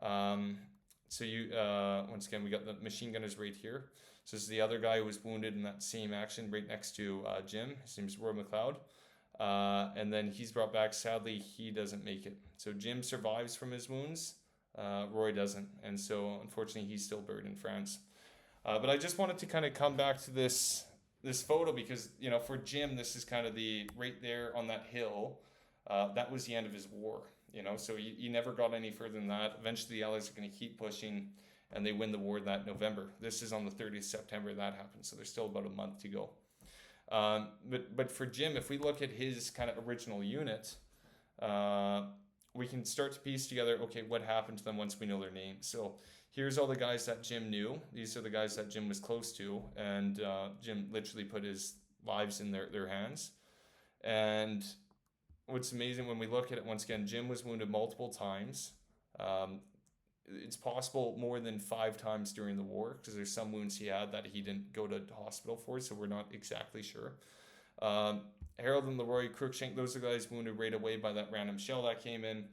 Um, so you once again, we got the machine gunners right here. So this is the other guy who was wounded in that same action, right next to Jim. His name's Roy McLeod. And then he's brought back. Sadly, he doesn't make it. So Jim survives from his wounds. Roy doesn't, and so unfortunately, he's still buried in France. But I just wanted to kind of come back to this photo because for Jim, this is kind of the right there on that hill. That was the end of his war. So he never got any further than that. Eventually, the Allies are going to keep pushing, and they win the war that November. This is on the 30th September that happened, so there's still about a month to go. But for Jim, if we look at his kind of original unit, we can start to piece together, okay, what happened to them once we know their names. So here's all the guys that Jim knew. These are the guys that Jim was close to, and Jim literally put his lives in their hands. And what's amazing when we look at it, once again, Jim was wounded multiple times. It's possible more than 5 times during the war, because there's some wounds he had that he didn't go to hospital for, so we're not exactly sure. Harold and Leroy Cruikshank, those are guys wounded right away by that random shell that came in.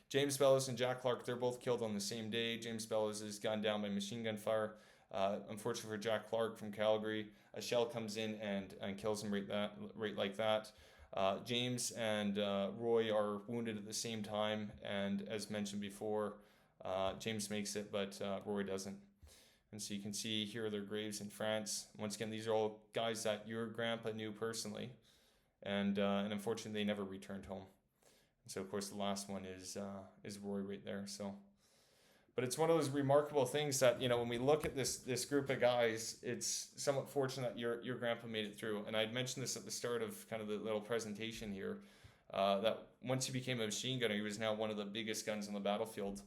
James Bellows and Jack Clark, they're both killed on the same day. James Bellows is gunned down by machine gun fire. Unfortunately for Jack Clark from Calgary, a shell comes in and kills him right like that. James and Roy are wounded at the same time, and as mentioned before, James makes it, but Roy doesn't. And so you can see here are their graves in France. Once again, these are all guys that your grandpa knew personally, and unfortunately they never returned home. And so of course the last one is Roy right there. So, but it's one of those remarkable things that when we look at this group of guys, it's somewhat fortunate that your grandpa made it through. And I'd mentioned this at the start of kind of the little presentation here, that once he became a machine gunner, he was now one of the biggest guns on the battlefield.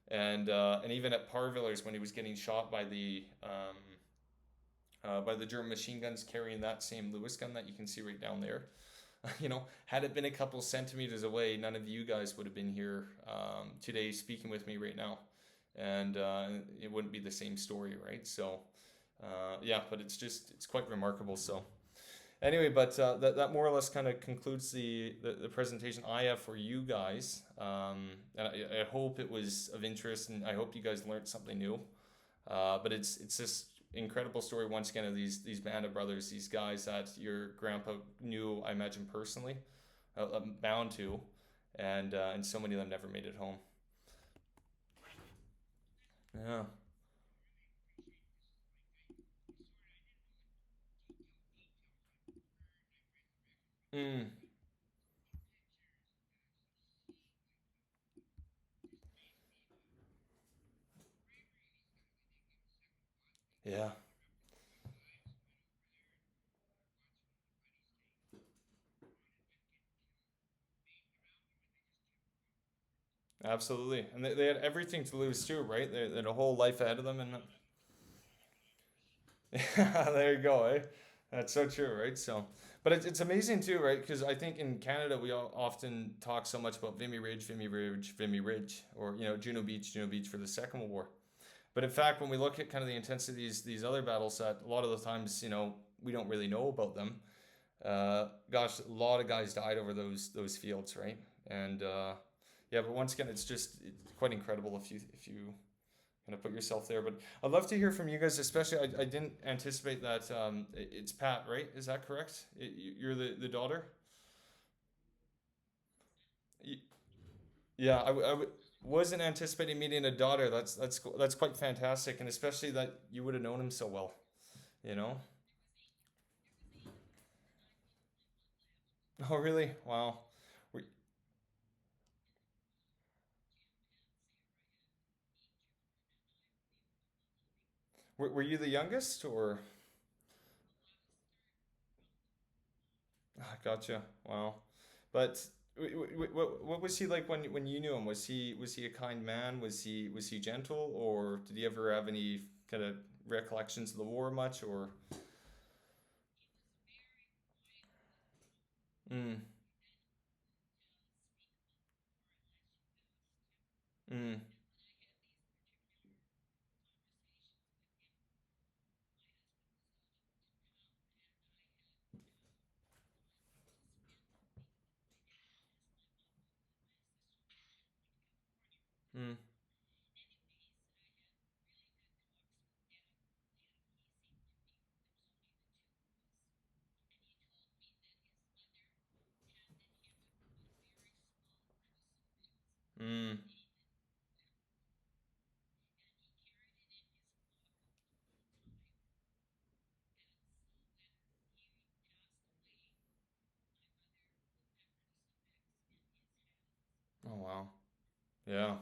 And even at Parvillers, when he was getting shot by the German machine guns carrying that same Lewis gun that you can see right down there, had it been a couple centimeters away, none of you guys would have been here today speaking with me right now, and it wouldn't be the same story, right? So but it's quite remarkable. So anyway, but that more or less kind of concludes the presentation I have for you guys. And I hope it was of interest, and I hope you guys learned something new. But it's this incredible story once again of these band of brothers, these guys that your grandpa knew, I imagine personally, bound to, and so many of them never made it home. Yeah. Mm. Yeah. Absolutely, and they had everything to lose too, right? They had a whole life ahead of them, and there you go, eh? That's so true, right? So, but it's amazing too, right? Because I think in Canada we all often talk so much about Vimy Ridge, Vimy Ridge, Vimy Ridge, or Juno Beach for the Second World War. But in fact, when we look at kind of the intensity of these other battles, that a lot of the times we don't really know about them. Gosh, a lot of guys died over those fields, right? And but once again, it's quite incredible if you kind of put yourself there. But I'd love to hear from you guys, especially. I didn't anticipate that. It's Pat, right? Is that correct? You're the daughter. Y- Yeah, wasn't anticipating meeting a daughter. That's quite fantastic, and especially that you would have known him so well. You know. Oh, really? Wow. Were, were you the youngest, or? Ah, gotcha. Wow. But what was he like when you knew him? Was he a kind man? Was he gentle, or did he ever have any kind of recollections of the war much, or? Mm, mm, Wow. Yeah.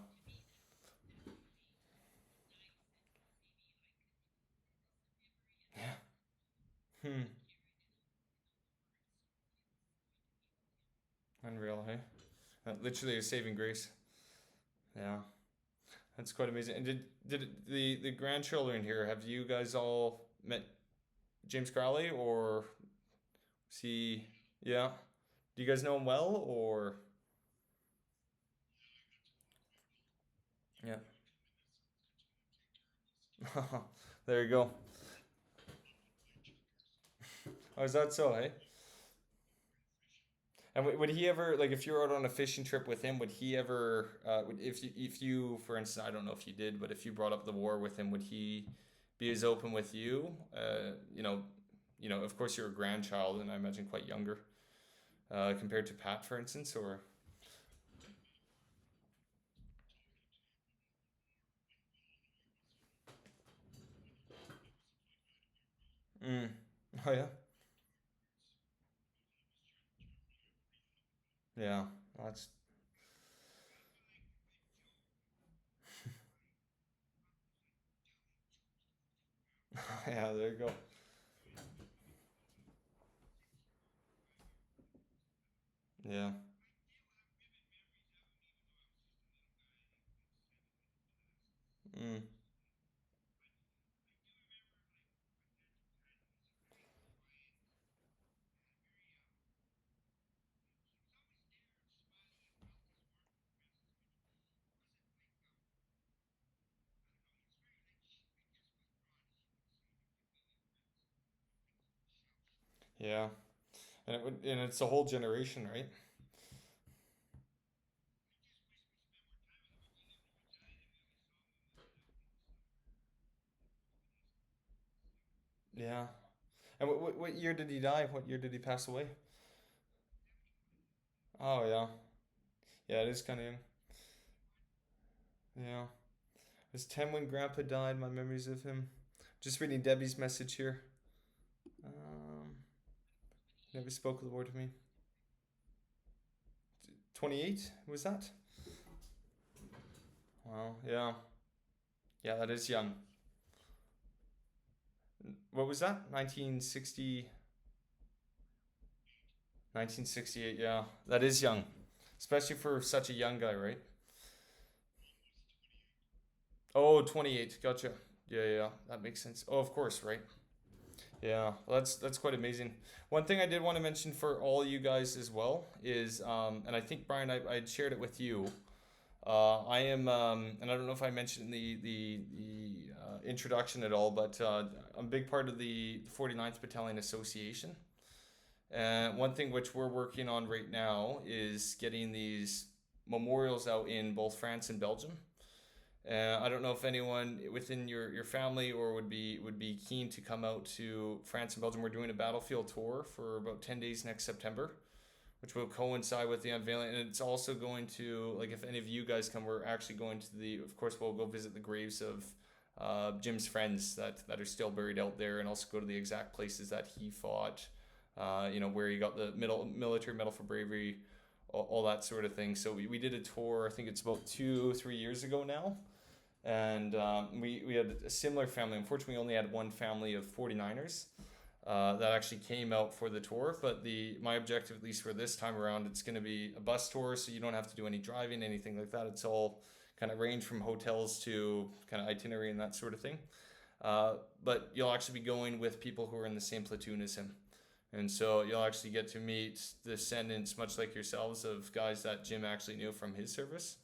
Yeah. Hmm. Unreal, hey? Literally a saving grace. Yeah. That's quite amazing. And the grandchildren here, have you guys all met James Crowley, or is he, yeah? Do you guys know him well, or yeah? There you go. Oh, is that so, hey? And would he ever, like, if you were out on a fishing trip with him, would he ever, if you, for instance, I don't know if you did, but if you brought up the war with him, would he be as open with you? Of course, you're a grandchild, and I imagine quite younger, compared to Pat, for instance, or. Mm. Oh yeah, yeah. That's yeah. There you go. Yeah. Mm. Yeah. And it's a whole generation, right? Yeah. And what year did he die? What year did he pass away? Oh yeah. Yeah, it is kind of young. Yeah. It was 10 when Grandpa died. My memories of him. Just reading Debbie's message here. Um, Never spoke of the war to me. 28 was that? Wow. Yeah. Yeah, that is young. What was that? 1968. Yeah, that is young, especially for such a young guy, right? Oh, 28. Gotcha. Yeah, yeah, that makes sense. Oh, of course, right? Yeah, well, that's quite amazing. One thing I did want to mention for all you guys as well is, and I think Brian, I shared it with you. I am, and I don't know if I mentioned in the introduction at all, but I'm a big part of the 49th Battalion Association. And one thing which we're working on right now is getting these memorials out in both France and Belgium. I don't know if anyone within your family or would be keen to come out to France and Belgium. We're doing a battlefield tour for about 10 days next September, which will coincide with the unveiling. And it's also going to, like, if any of you guys come, we're actually going to of course, we'll go visit the graves of Jim's friends that are still buried out there, and also go to the exact places that he fought. Where he got the military medal for bravery, all that sort of thing. So we did a tour. I think it's about 2 3 years ago now, and we had a similar family. Unfortunately, we only had one family of 49ers that actually came out for the tour. But my objective, at least for this time around, it's going to be a bus tour, so you don't have to do any driving, anything like that. It's all kind of range from hotels to kind of itinerary and that sort of thing. But you'll actually be going with people who are in the same platoon as him. And so you'll actually get to meet descendants, much like yourselves, of guys that Jim actually knew from his service,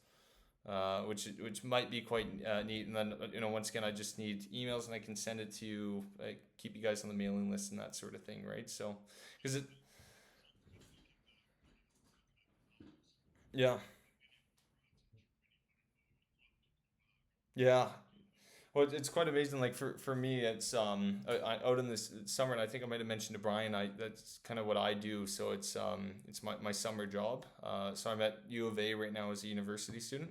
which might be quite neat. And then once again, I just need emails, and I can send it to you, like, keep you guys on the mailing list and that sort of thing, right? So, because yeah, yeah. Well, it's quite amazing. Like for me, it's out in this summer, and I think I might have mentioned to Brian, I that's kind of what I do. So it's my summer job. So I'm at U of A right now as a university student,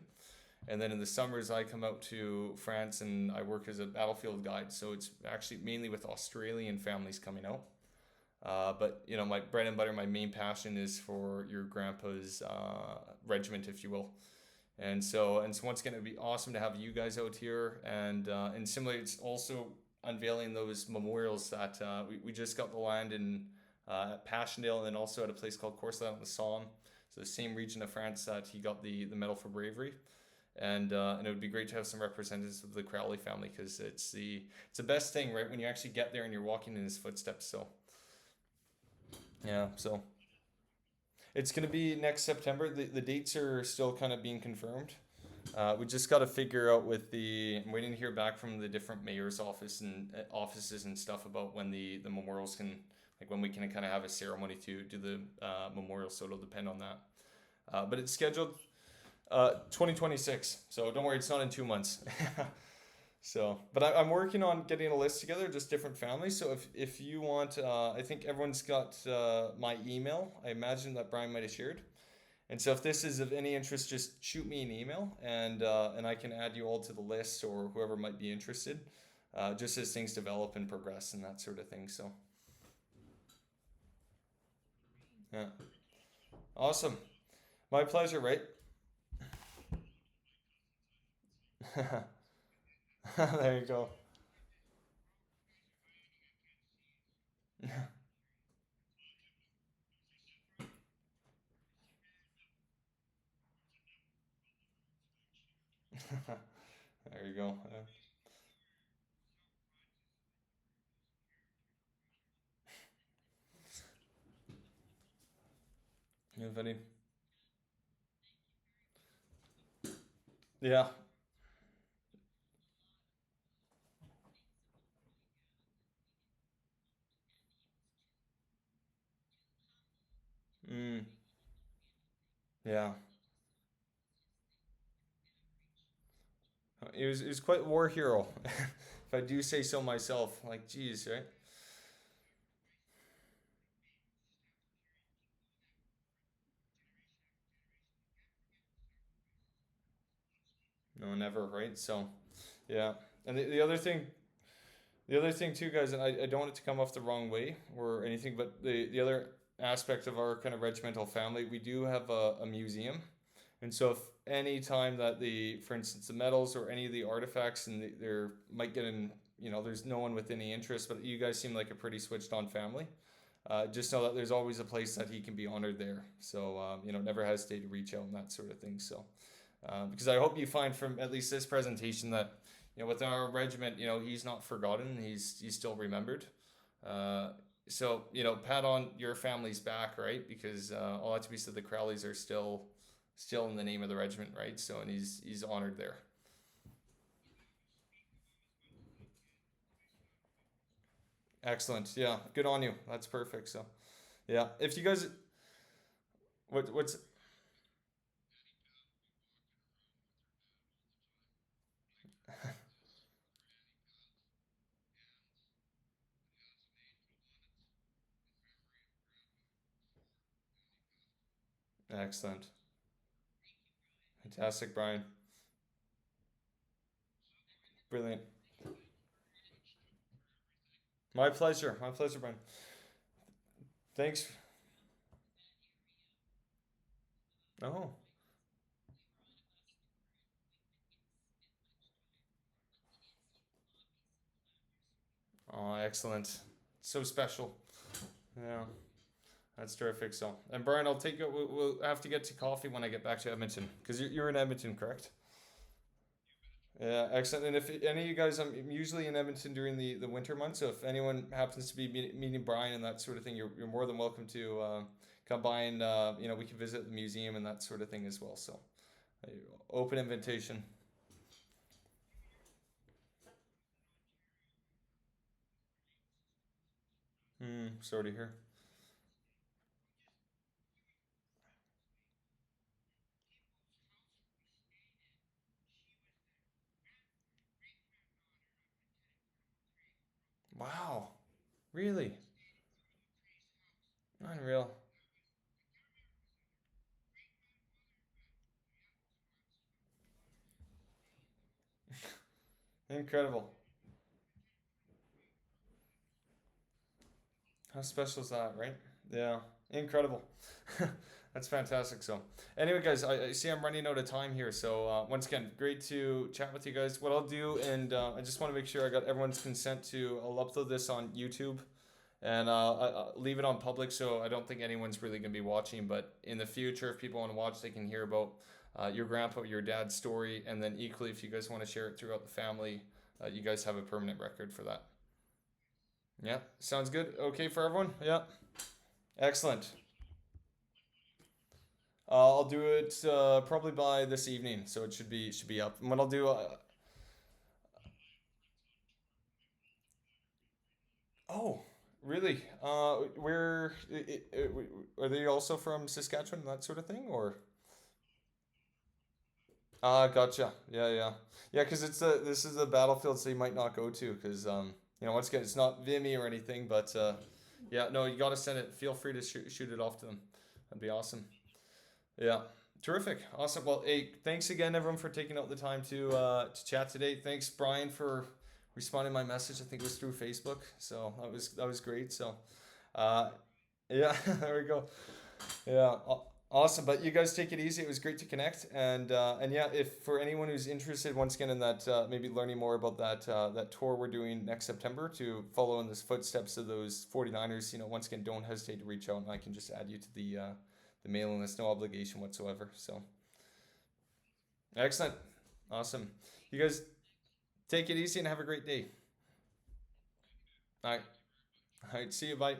and then in the summers I come out to France and I work as a battlefield guide. So it's actually mainly with Australian families coming out. But my bread and butter, my main passion is for your grandpa's regiment, if you will. And so once again, it'd be awesome to have you guys out here, and similarly, it's also unveiling those memorials that we just got the land in at Passchendaele, and then also at a place called Courcelette on the Somme, so the same region of France that he got the Medal for Bravery. And it would be great to have some representatives of the Crowley family, because it's the best thing, right? When you actually get there and you're walking in his footsteps. So yeah, so it's gonna be next September. The dates are still kind of being confirmed. We just got to figure out with I'm waiting to hear back from the different mayor's office and offices and stuff about when the memorials can, like when we can kind of have a ceremony to do the memorial. So it'll depend on that. But it's scheduled 2026. So don't worry, it's not in 2 months. So, but I'm working on getting a list together, just different families. So if you want, I think everyone's got my email. I imagine that Brian might have shared. And so if this is of any interest, just shoot me an email, and I can add you all to the list, or whoever might be interested, just as things develop and progress and that sort of thing. So yeah, awesome, my pleasure. Right? There you go. There you go. If any, yeah. Mm, yeah. He was quite a war hero, if I do say so myself. Like, geez, right? No, never, right? So, yeah. And the other thing too, guys, and I don't want it to come off the wrong way or anything, but the other aspect of our kind of regimental family, we do have a museum. And so if any time that for instance, the medals or any of the artifacts, and there might get in, there's no one with any interest, but you guys seem like a pretty switched on family. Just know that there's always a place that he can be honored there. So, never hesitate to reach out and that sort of thing. So, because I hope you find from at least this presentation that, with our regiment, he's not forgotten. He's still remembered. Uh, so, pat on your family's back, right? Because all that to be said, the Crowleys are still in the name of the regiment, right? So, and he's honored there. Excellent. Yeah, good on you. That's perfect. So, yeah, if you guys, what's excellent, fantastic, Brian, brilliant. My pleasure, Brian. Thanks. Oh, oh, excellent. So special. Yeah, that's terrific. So, and Brian, I'll take it. We'll have to get to coffee when I get back to Edmonton, because you're in Edmonton, correct? Yeah, excellent. And if any of you guys, I'm usually in Edmonton during the winter months. So if anyone happens to be meeting Brian and that sort of thing, you're more than welcome to come by, and we can visit the museum and that sort of thing as well. So, uh, open invitation. Sorry to hear. Wow, really? Unreal. Incredible. How special is that, right? Yeah, incredible. That's fantastic. So, anyway, guys, I see I'm running out of time here. So, once again, great to chat with you guys. What I'll do, and I just want to make sure I got everyone's consent to, I'll upload this on YouTube and leave it on public. So, I don't think anyone's really going to be watching. But in the future, if people want to watch, they can hear about your grandpa, your dad's story. And then, equally, if you guys want to share it throughout the family, you guys have a permanent record for that. Yeah, sounds good. Okay for everyone? Yeah, excellent. I'll do it probably by this evening, so it should be up. And what I'll do, oh, really? Where are they also from Saskatchewan and that sort of thing, or? Ah, gotcha. Yeah, yeah, yeah. Because this is the battlefield, so you might not go to, because once again, it's not Vimy or anything, but yeah, no, you gotta send it. Feel free to shoot it off to them. That'd be awesome. Yeah. Terrific. Awesome. Well, hey, thanks again, everyone, for taking out the time to chat today. Thanks, Brian, for responding to my message. I think it was through Facebook. So that was great. So, uh, yeah, there we go. Yeah, awesome. But you guys take it easy. It was great to connect. And yeah, if for anyone who's interested, once again, in that maybe learning more about that tour we're doing next September to follow in the footsteps of those 49ers, once again, don't hesitate to reach out, and I can just add you to the mailing list. No obligation whatsoever. So excellent, awesome. You guys take it easy and have a great day. All right, all right. See you. Bye.